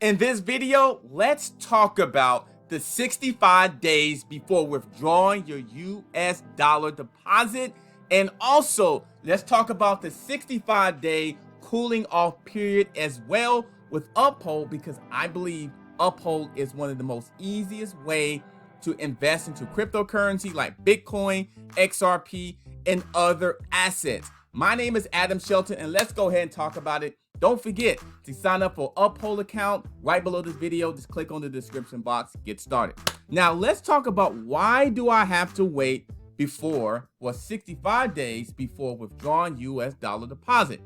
In this video, let's talk about the 65 days before withdrawing your US dollar deposit, and also let's talk about the 65-day cooling off period as well with Uphold, because I believe Uphold is one of the most easiest way to invest into cryptocurrency like Bitcoin, XRP, and other assets. My name is Adam Shelton, and let's go ahead and talk about it. Don't forget to sign up for Uphold account right below this video. Just click on the description box, get started. Now let's talk about why do I have to wait before 65 days before withdrawing US dollar deposit.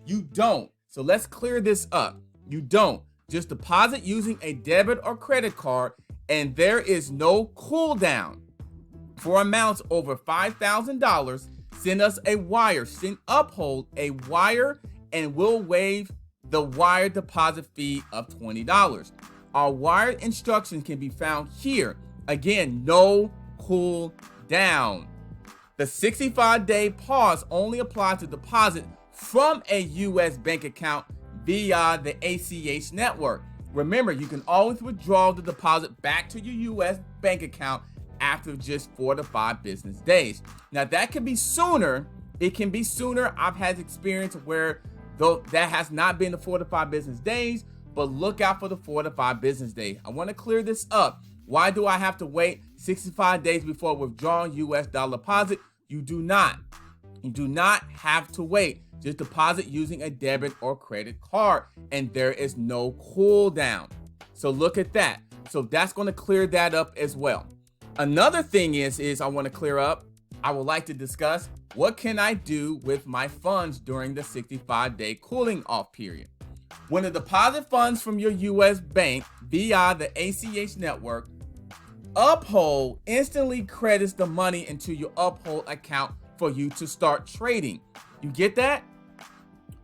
You don't. So let's clear this up. You don't. Just deposit using a debit or credit card, and there is no cooldown. For amounts over $5,000, send us a wire. Send Uphold a wire, and we'll waive the wire deposit fee of $20. Our wire instructions can be found here. Again, no cool down. The 65-day pause only applies to deposit from a U.S. bank account via the ACH network. Remember, you can always withdraw the deposit back to your U.S. bank account after just 4 to 5 business days. Now, that can be sooner. It can be sooner. I've had experience where though that has not been the 4 to 5 business days, but look out for the 4 to 5 business days. I want to clear this up. Why do I have to wait 65 days before withdrawing US dollar deposit? You do not. You do not have to wait. Just deposit using a debit or credit card, and there is no cooldown. So look at that. So that's going to clear that up as well. Another thing is I want to clear up. I would like to discuss what can I do with my funds during the 65-day cooling off period. When you deposit funds from your US bank via the ACH network, Uphold instantly credits the money into your Uphold account for you to start trading. You get that?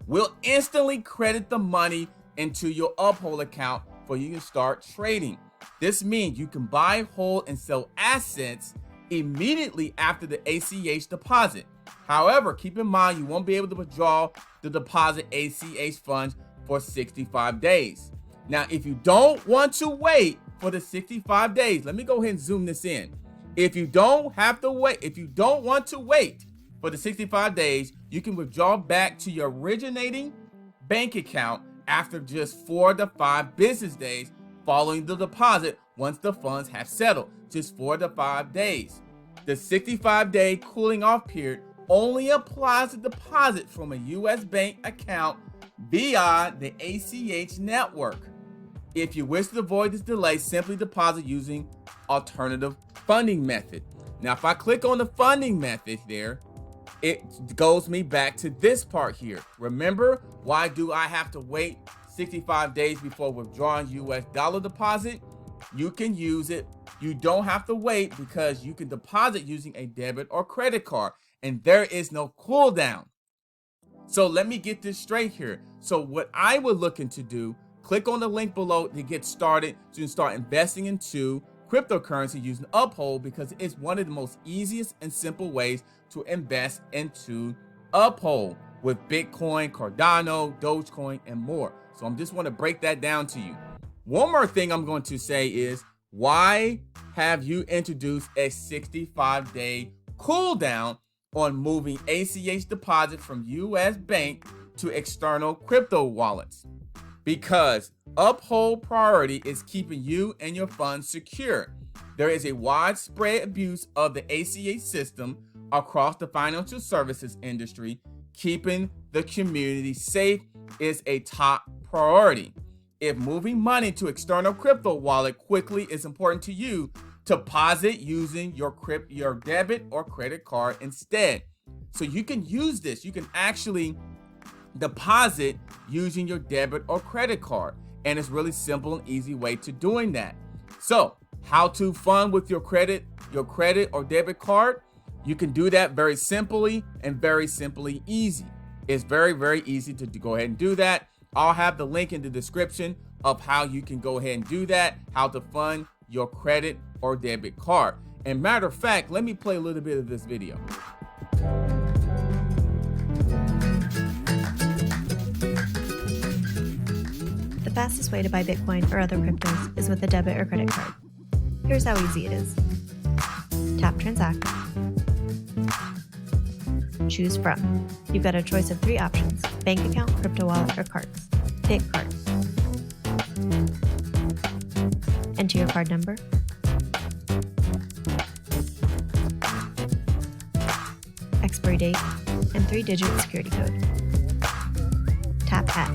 We'll instantly credit the money into your Uphold account for you to start trading. This means you can buy, hold, and sell assets immediately after the ACH deposit. However, keep in mind you won't be able to withdraw the deposit ACH funds for 65 days. Now, if you don't want to wait for the 65 days, let me go ahead and zoom this in. If you don't have to wait, if you don't want to wait for the 65 days, you can withdraw back to your originating bank account after just 4 to 5 business days following the deposit once the funds have settled, just 4 to 5 days. The 65-day cooling off period only applies to deposit from a U.S. bank account via the ACH network. If you wish to avoid this delay, simply deposit using alternative funding method. Now, if I click on the funding method there, it goes me back to this part here. Remember, why do I have to wait 65 days before withdrawing US dollar deposit? You can use it. You don't have to wait because you can deposit using a debit or credit card, and there is no cooldown. So let me get this straight here. So what I would look into do, click on the link below to get started, so you can start investing into cryptocurrency using Uphold, because it's one of the most easiest and simple ways to invest into Uphold with Bitcoin, Cardano, Dogecoin, and more. So I'm just want to break that down to you. One more thing I'm going to say is, why have you introduced a 65-day cooldown on moving ACH deposit from US bank to external crypto wallets? Because Uphold priority is keeping you and your funds secure. There is a widespread abuse of the ACH system across the financial services industry. Keeping the community safe is a top priority. If moving money to external crypto wallet quickly is important to you, deposit using your debit or credit card instead. So you can use this. You can actually deposit using your debit or credit card, and it's really simple and easy way to doing that. So how to fund with your credit or debit card? You can do that very simply and very simply easy. It's very, very easy to go ahead and do that. I'll have the link in the description of how you can go ahead and do that, how to fund your credit or debit card. And matter of fact, let me play a little bit of this video. fastest way to buy Bitcoin or other cryptos is with a debit or credit card. Here's how easy it is. Tap Transact. Choose From. You've got a choice of 3 options: bank account, crypto wallet, or cards. Pick Card. Enter your card number. Expiry date, and 3-digit security code. Tap Add.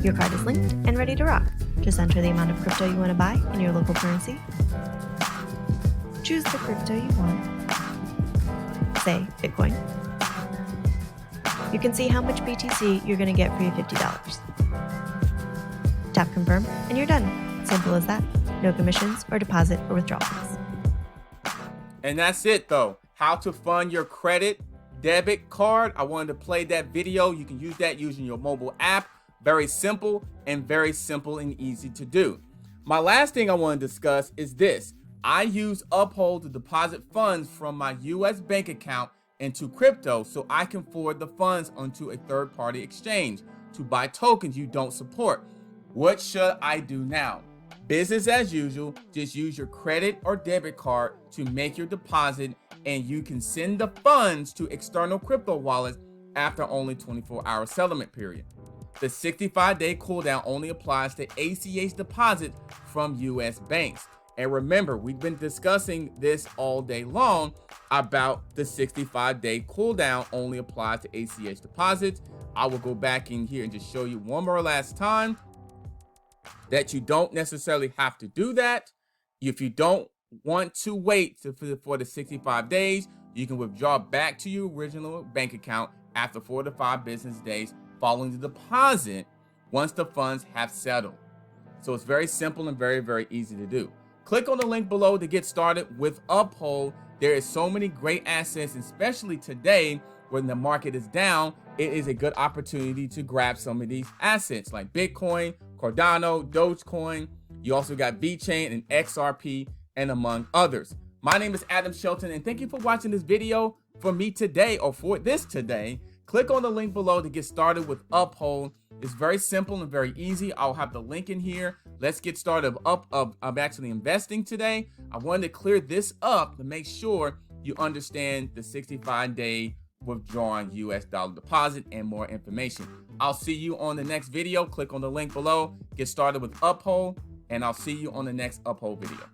Your card is linked and ready to rock. Just enter the amount of crypto you want to buy in your local currency. Choose the crypto you want. Say Bitcoin. You can see how much BTC you're going to get for your $50. Tap Confirm and you're done. Simple as that. No commissions or deposit or withdrawal fees. And that's it though. How to fund your credit debit card. I wanted to play that video. You can use that using your mobile app. Very simple and easy to do. My last thing I want to discuss is this. I use Uphold to deposit funds from my US bank account into crypto so I can forward the funds onto a third-party exchange to buy tokens you don't support. What should I do now? Business as usual, just use your credit or debit card to make your deposit and you can send the funds to external crypto wallets after only 24-hour settlement period. The 65-day cooldown only applies to ACH deposits from US banks. And remember, we've been discussing this all day long about the 65-day cooldown only applies to ACH deposits. I will go back in here and just show you one more last time that you don't necessarily have to do that. If you don't want to wait for the 65 days, you can withdraw back to your original bank account after 4 to 5 business days following the deposit once the funds have settled. So it's very simple and very easy to do. Click on the link below to get started with Uphold. There is so many great assets, especially today when the market is down. It is a good opportunity to grab some of these assets like Bitcoin, Cardano, Dogecoin. You also got VeChain and XRP and among others. My name is Adam Shelton and thank you for watching this video for me today or for this today. Click on the link below to get started with Uphold. It's very simple and very easy. I'll have the link in here. Let's get started of actually investing today. I wanted to clear this up to make sure you understand the 65-day withdrawing US dollar deposit and more information. I'll see you on the next video. Click on the link below, get started with Uphold, and I'll see you on the next Uphold video.